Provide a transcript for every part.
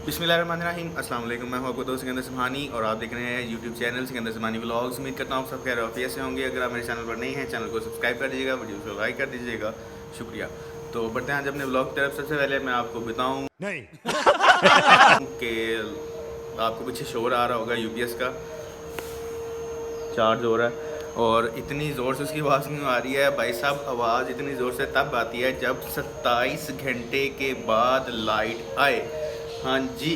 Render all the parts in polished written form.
बिस्मिल्लाहिर्रहमानिर्रहीम, अस्सलाम वालेकुम। मैं हूं आपको दोस्त सिकंदर सुभानी और आप देख रहे हैं YouTube channel Sikandar Subhani vlogs. उम्मीद करता हूँ सब खैर आफियत से होंगे। अगर आप मेरे चैनल पर नहीं हैं, चैनल को सब्सक्राइब कर दीजिएगा, वीडियो को लाइक कर दीजिएगा, शुक्रिया। तो बढ़ते हैं आज अपने व्लॉग की तरफ। सबसे पहले मैं आपको बताऊँ कि आपको पीछे शोर आ रहा होगा यूपीएस का, चार्ज हो रहा है और इतनी ज़ोर से उसकी आवाज़ क्यों आ रही है भाई साहब? आवाज़ इतनी ज़ोर से तब आती है जब 27 घंटे के बाद लाइट आए। हाँ जी,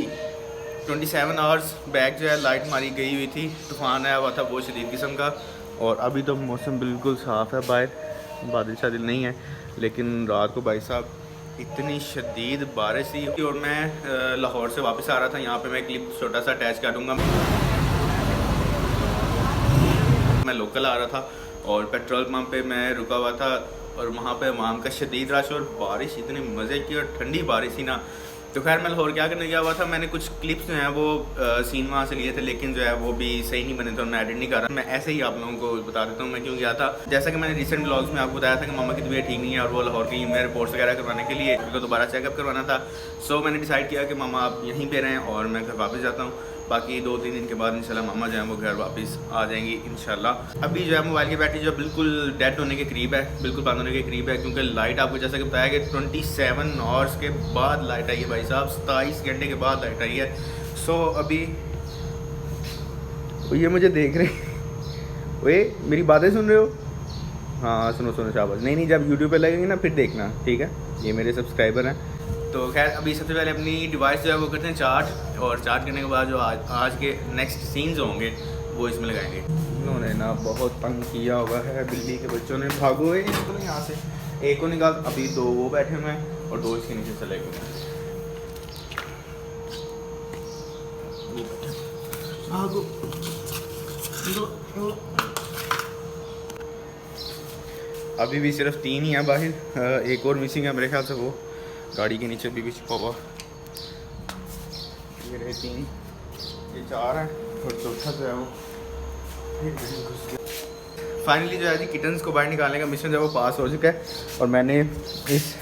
27 आवर्स बैक जो है लाइट हमारी गई हुई थी, तूफ़ान आया हुआ था बहुत शदीद किस्म का। और अभी तो मौसम बिल्कुल साफ़ है, बाहर बादल शादिल नहीं है, लेकिन रात को भाई साहब इतनी शदीद बारिश थी। और मैं लाहौर से वापस आ रहा था, यहाँ पे मैं क्लिप छोटा सा अटैच कर दूँगा। मैं लोकल आ रहा था और पेट्रोल पंप पे मैं रुका हुआ था और वहाँ पे वहाँ का शदीद रश और बारिश इतने मज़े की और ठंडी बारिश थी ना। तो खैर मैं लाहौर क्या करने गया हुआ था, मैंने कुछ क्लिप्स जो हैं वो सीन वहाँ से लिए थे, लेकिन जो है वो भी सही नहीं बने थे और मैं एडिट नहीं कर रहा। मैं ऐसे ही आप लोगों को बता देता हूँ मैं क्यों गया था। जैसा कि मैंने रिसेंट व्लॉग्स में आपको बताया था कि मामा की तबीयत ठीक नहीं है और वो लाहौर की मैं रिपोर्ट्स वगैरह करवाने के लिए उनको दोबारा चेकअप करवाना था। सो मैंने डिसाइड किया कि मामा आप यहीं पर रहें और मैं घर वापस जाता हूँ। बाकी 2-3 दिन के बाद इंशाल्लाह मामा जो है वो घर वापस आ जाएंगी इंशाल्लाह। अभी जो है मोबाइल की बैटरी जो बिल्कुल डेड होने के करीब है, बिल्कुल बंद होने के करीब है, क्योंकि लाइट आपको जैसा कि बताया कि 27 आवर्स के बाद लाइट आई है भाई साहब, 27 घंटे के बाद लाइट आई है। सो अभी ये मुझे देख रहे वे मेरी बातें सुन रहे हो? हाँ सुनो सुनो शाबाश। नहीं, जब यूट्यूब पे लगेंगे ना फिर देखना, ठीक है? ये मेरे सब्सक्राइबर हैं। तो खैर अभी सबसे पहले अपनी डिवाइस जो है वो करते हैं चार्ज, और चार्ज करने के बाद जो आज के नेक्स्ट सीन्स होंगे वो इसमें लगाएंगे। इन्होंने ना बहुत तंग किया हुआ है, बिल्ली के बच्चों ने। भागो निकलो यहाँ से, एक को निकाल। अभी 2 वो बैठे हुए हैं और 2 इसके नीचे चले गए। भागो अभी भी सिर्फ 3 ही हैं बाहर, एक और मिसिंग है मेरे ख्याल से, वो गाड़ी के नीचे भी छुपा हुआ। ये रहे 3, ये 4 है और चौथा जो है वो फाइनली जो है जी किटन्स को बाहर निकालने का मिशन जो है वो पास हो चुका है और मैंने इस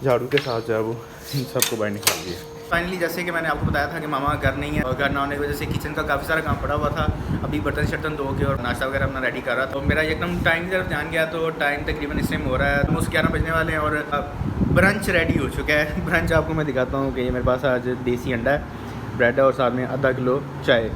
झाड़ू के साथ जो है वो इन सबको बाहर निकाल दिया। फाइनली जैसे कि मैंने आपको बताया था कि मामा घर नहीं है और घर ना होने की वजह से किचन का काफ़ी सारा काम पड़ा हुआ था। अभी बर्तन शर्तन धो के और नाश्ता वगैरह अपना रेडी कर रहा था। तो मेरा एकदम टाइम की तरफ ध्यान गया, तो टाइम तकरीबन इस टाइम हो रहा है ऑलमोस्ट 11 बजने वाले हैं और ब्रंच रेडी हो चुका है। ब्रंच आपको मैं दिखाता हूँ कि ये मेरे पास आज देसी अंडा है, ब्रेड है और साथ में आधा किलो चाय।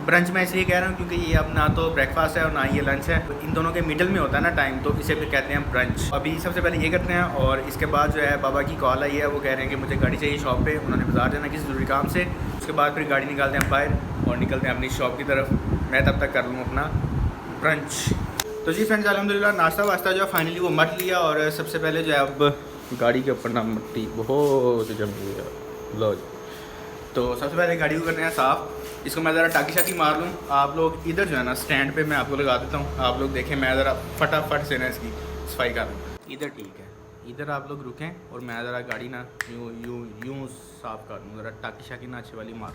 ब्रंच मैं इसलिए कह रहा हूँ क्योंकि ये अब ना तो ब्रेकफास्ट है और ना ये लंच है, तो इन दोनों के मिडल में होता है ना टाइम, तो इसे फिर कहते हैं ब्रंच। अभी सबसे पहले ये करते हैं और इसके बाद जो है बाबा की कॉल आई है, वो कह रहे हैं कि मुझे गाड़ी चाहिए शॉप पे, उन्होंने बाजार जाना किसी ज़रूरी काम से। उसके बाद फिर गाड़ी निकालते हैं बाहर और निकलते हैं अपनी शॉप की तरफ। मैं तब तक कर लूँ अपना ब्रंच। तो जी फ्रेंड्स अल्हम्दुलिल्लाह नाश्ता वास्ता जो है फाइनली वो मट लिया और सबसे पहले जो है अब गाड़ी के ऊपर ना मट्टी बहुत जमी है। लो तो सबसे पहले गाड़ी को करते हैं साफ़। इसको मैं ज़रा टाकी शाकी मार लूँ। आप लोग इधर जो है ना स्टैंड पे मैं आपको लगा देता हूँ, आप लोग देखें, मैं ज़रा फटाफट से ना इसकी सफाई कर लूँ। इधर ठीक है, इधर आप लोग रुकें और मैं ज़रा गाड़ी ना यूँ यूँ यूँ साफ़ कर लूँ, ज़रा टाकी शाकी ना अच्छी वाली मार।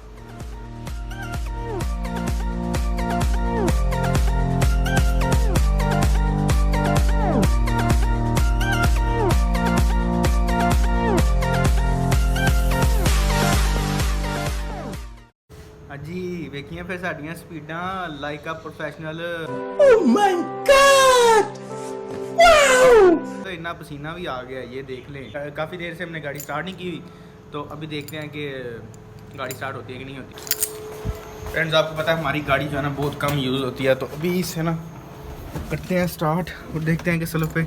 जी वेखिए फिर साड़ियाँ स्पीडां like a professional. Oh my God wow! तो इतना पसीना भी आ गया, ये देख लें। काफ़ी देर से हमने गाड़ी स्टार्ट नहीं की हुई, तो अभी देखते हैं कि गाड़ी स्टार्ट होती है कि नहीं होती। फ्रेंड्स आपको पता है हमारी गाड़ी जो है ना बहुत कम यूज़ होती है, तो अभी इसे ना करते हैं स्टार्ट और देखते हैं कि स्लो पे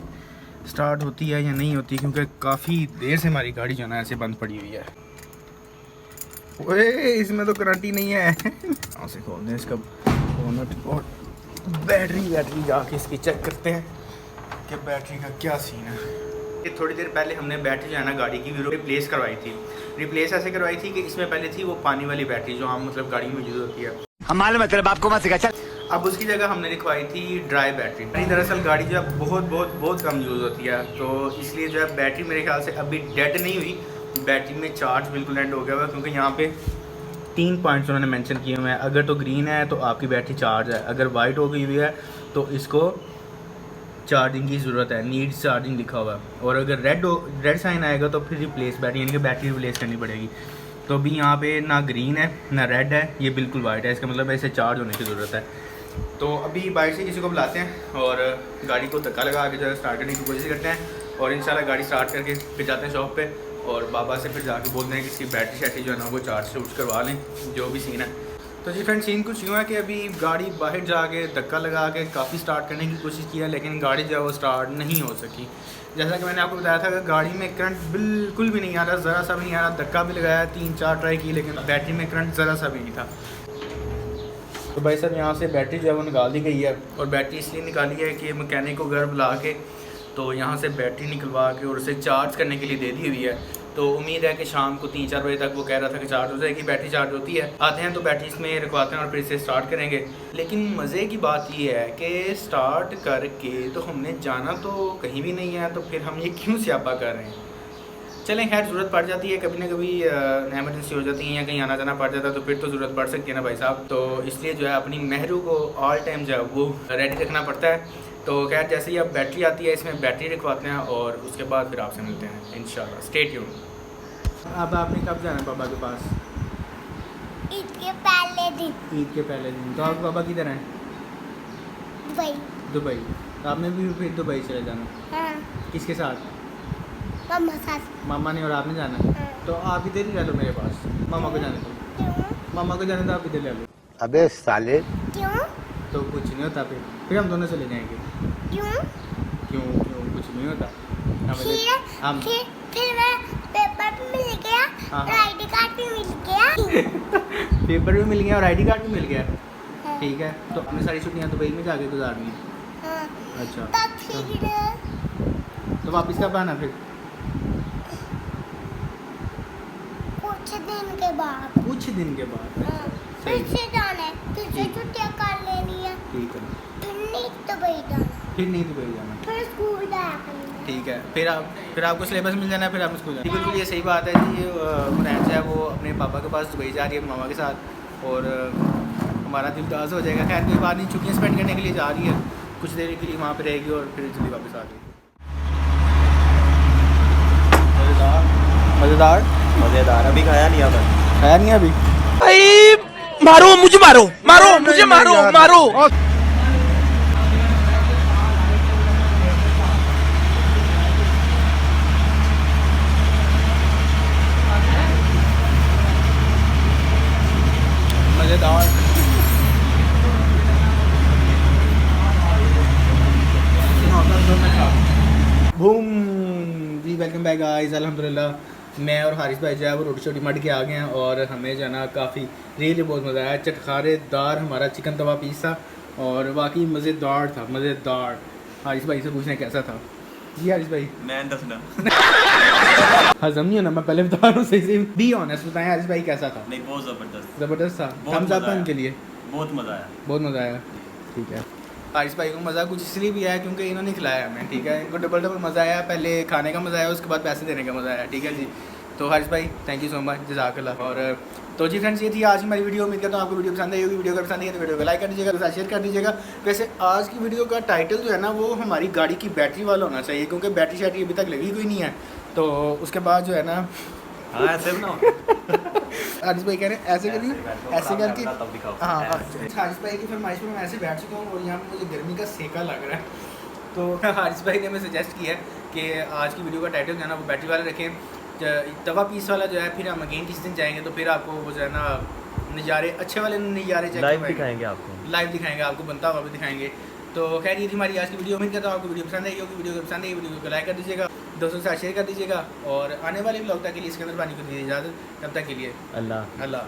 स्टार्ट होती है या नहीं होती, क्योंकि काफ़ी देर से हमारी गाड़ी जो है ना ऐसे बंद पड़ी हुई है। ओए इसमें तो गारंटी नहीं है। कहाँ से खोलते हैं इसका बोनट और बैटरी जाके इसकी चेक करते हैं कि बैटरी का क्या सीन है। ये थोड़ी देर पहले हमने बैटरी जो है ना गाड़ी की रिप्लेस करवाई थी। रिप्लेस ऐसे करवाई थी कि इसमें पहले थी वो पानी वाली बैटरी जो हम मतलब गाड़ी में यूज़ होती है, हमारे मतलब आपको मत सिखा चल। अब उसकी जगह हमने लिखवाई थी ड्राई बैटरी। दरअसल गाड़ी जो है बहुत कम यूज़ होती है, तो इसलिए जो है बैटरी मेरे ख्याल से अभी डेड नहीं हुई, बैटरी में चार्ज बिल्कुल एंड हो गया हुआ, क्योंकि यहाँ पे 3 पॉइंट्स उन्होंने मेंशन किए हुए हैं। अगर तो ग्रीन है तो आपकी बैटरी चार्ज है, अगर वाइट हो गई हुई है तो इसको चार्जिंग की ज़रूरत है, नीड्स चार्जिंग लिखा हुआ है, और अगर रेड साइन आएगा तो फिर रिप्लेस बैटरी, यानी कि बैटरी रिप्लेस करनी पड़ेगी। तो अभी यहाँ पे ना ग्रीन है ना रेड है, ये बिल्कुल वाइट है, इसका मतलब है इसे चार्ज होने की ज़रूरत है। तो अभी बाहर से किसी को बुलाते हैं और गाड़ी को धक्का लगा के जो है स्टार्ट करने की कोशिश करते हैं और इंशाल्लाह गाड़ी स्टार्ट करके फिर जाते हैं शॉप पे और बाबा से फिर जाके बोलते हैं कि इसकी बैटरी शैटरी जो है ना वो चार्ज से उठ करवा लें, जो भी सीन है। तो जी फ्रेंड सीन कुछ यूँ है कि अभी गाड़ी बाहर जाके धक्का लगा के काफ़ी स्टार्ट करने की कोशिश किया, लेकिन गाड़ी जो है वो स्टार्ट नहीं हो सकी। जैसा कि मैंने आपको बताया था कि गाड़ी में करंट बिल्कुल भी नहीं आ रहा, ज़रा सा भी नहीं आ रहा। धक्का भी लगाया, 3-4 ट्राई की, लेकिन बैटरी में करंट ज़रा सा भी नहीं था। तो भाई साहब यहाँ से बैटरी जो है वो निकाल दी गई है और बैटरी इसलिए निकाली है कि मैकेनिक को घर बुला के तो यहाँ से बैटरी निकलवा के और उसे चार्ज करने के लिए दे दी हुई है। तो उम्मीद है कि शाम को 3-4 बजे तक वो कह रहा था कि चार्ज हो जाएगी, बैटरी चार्ज होती है। आते हैं तो बैटरी इसमें रखवाते हैं और फिर इसे स्टार्ट करेंगे। लेकिन मज़े की बात ये है कि स्टार्ट करके तो हमने जाना तो कहीं भी नहीं है, तो फिर हम ये क्यों स्यापा कर रहे हैं। चलें खैर, ज़रूरत पड़ जाती है कभी ना कभी, एमरजेंसी हो जाती है या कहीं आना जाना पड़ जाता है तो फिर तो ज़रूरत पड़ सकती है ना भाई साहब। तो इसलिए जो है अपनी मेहरू को ऑल टाइम जो है वो रेडी रखना पड़ता है। तो खैर जैसे ही अब बैटरी आती है इसमें बैटरी रखवाते हैं और उसके बाद फिर आपसे मिलते हैं इंशाल्लाह। Stay tuned. अब आपने कब जाना है पापा के पास? ईद के पहले दिन। ईद के पहले दिन। तो आप पापा किधर हैं? दुबई। दुबई। तो आपने भी फिर दुबई चले जाना? हाँ। किसके साथ? मम्मा साथ। मामा ने और आपने जाना? हाँ। तो आप इधर ही रह लो मेरे पास, मामा को जाने दो। क्यों? मामा को जाने दो, आप इधर ले लो। अबे साले। क्यों? तो कुछ नहीं होता, फिर हम दोनों चले जाएंगे। क्यों? क्यों क्यों कुछ नहीं होता। हम फिर मैं पेपर भी मिल गया हाँ, और आईडी कार्ड भी मिल गया। पेपर भी मिल गया और आईडी कार्ड भी मिल गया। हाँ। ठीक है, तो हमने सारी छुट्टियां दुबई में जाके गुजारनी है। हाँ। अच्छा, तब फिर तो वापस कब आना फिर? कुछ दिन के बाद। कुछ दिन के बाद। हाँ। फिर से जाना है, फिर से छुट्टियाँ कर लेनी है, ठीक है, फिर नहीं दुबई जाना, फिर नहीं दुबई जाना। फिर स्कूल जाया करना है। ठीक है, फिर आपको सिलेबस मिल जाना है, फिर आप स्कूल जाना। बिल्कुल ये सही बात है जी। मुनैन जो है वो अपने पापा के पास दुबई जा रही है मामा के साथ और हमारा दिल उदास हो जाएगा। खैर कोई बात नहीं, छुट्टियाँ स्पेंड करने के लिए जा रही है, कुछ देर के लिए वहाँ पे रहेगी और फिर जल्दी वापस आ गई। मज़ेदार मजेदार। अभी खाया नहीं आपने? खाया नहीं अभी? मारो मुझे, मारो मारो मुझे, मारो मारो। मज़ेदार। बूम जी, वेलकम बैक गाइस। अल्हम्दुलिल्लाह मैं और हारिस भाई जो है वो रोटी शोटी मट के आ गए हैं और हमें जो है ना काफ़ी रियली बहुत मज़ा आया। चटखारेदार हमारा चिकन तवा पीस था और वाकई मज़ेदार था, मज़ेदार। हारिस भाई से पूछना कैसा था? जी हारिस भाई, मैं दसना हजम नहीं होना, मैं पहले बता रहा हूँ सही से। बी ऑनेस्ट बताएं हारिस भाई कैसा था? नहीं, बहुत जबरदस्त, ज़बरदस्त था। बहुत थम्स अप मज़ा आया। उनके लिए बहुत मजा आया। बहुत मज़ा आया। ठीक है, हारिस भाई को मज़ा कुछ इसलिए भी आया क्योंकि इन्होंने खिलाया हमें। ठीक है, इनको डबल डबल मज़ा आया। पहले खाने का मज़ा आया, उसके बाद पैसे देने का मज़ा आया। ठीक है जी, तो हारिस भाई थैंक यू सो मच, जज़ाकल्लाह। और तो जी फ्रेंड्स, ये थी आज की हमारी वीडियो। उम्मीद करता हूँ आपको वीडियो पसंद आई होगी। वीडियो अगर पसंद आई है तो वीडियो को लाइक कर दीजिएगा, तो शेयर कर दीजिएगा। वैसे आज की वीडियो का टाइटल जो है ना वो हमारी गाड़ी की बैटरी वाला होना चाहिए, क्योंकि बैटरी शैटरी अभी तक लगी कोई नहीं है। तो उसके बाद जो है ना हाँ, ऐसे बनाओ। हारिस भाई कह रहे हैं ऐसे करिए, ऐसे करके। तब दिखाओ। हाँ, हारिस भाई की फरमाइश पर मैं ऐसे बैठ चुका हूँ और यहाँ पर मुझे गर्मी का सेका लग रहा है। तो हारिस भाई ने हमें सजेस्ट किया है कि आज की वीडियो का टाइटल जो है ना वो बैटरी वाला रखें, तवा पीस वाला जो है। फिर हम अगेन किसी दिन जाएंगे तो फिर आपको वो जो है ना नज़ारे, अच्छे वाले नज़ारे लाइव दिखाएंगे आपको, लाइव दिखाएंगे आपको, बनता हुआ भी दिखाएंगे। तो खैर ये थी हमारी आज की वीडियो। उम्मीद करता हूँ आपको वीडियो पसंद आई होगी। वीडियो पसंद आई वीडियो को लाइक कर दीजिएगा, दोस्तों के साथ शेयर कर दीजिएगा और आने वाले ब्लॉग तक के लिए इसके अंदर पानी को दीजिए इजाज़त। तब तक के लिए अल्लाह। अल्लाह।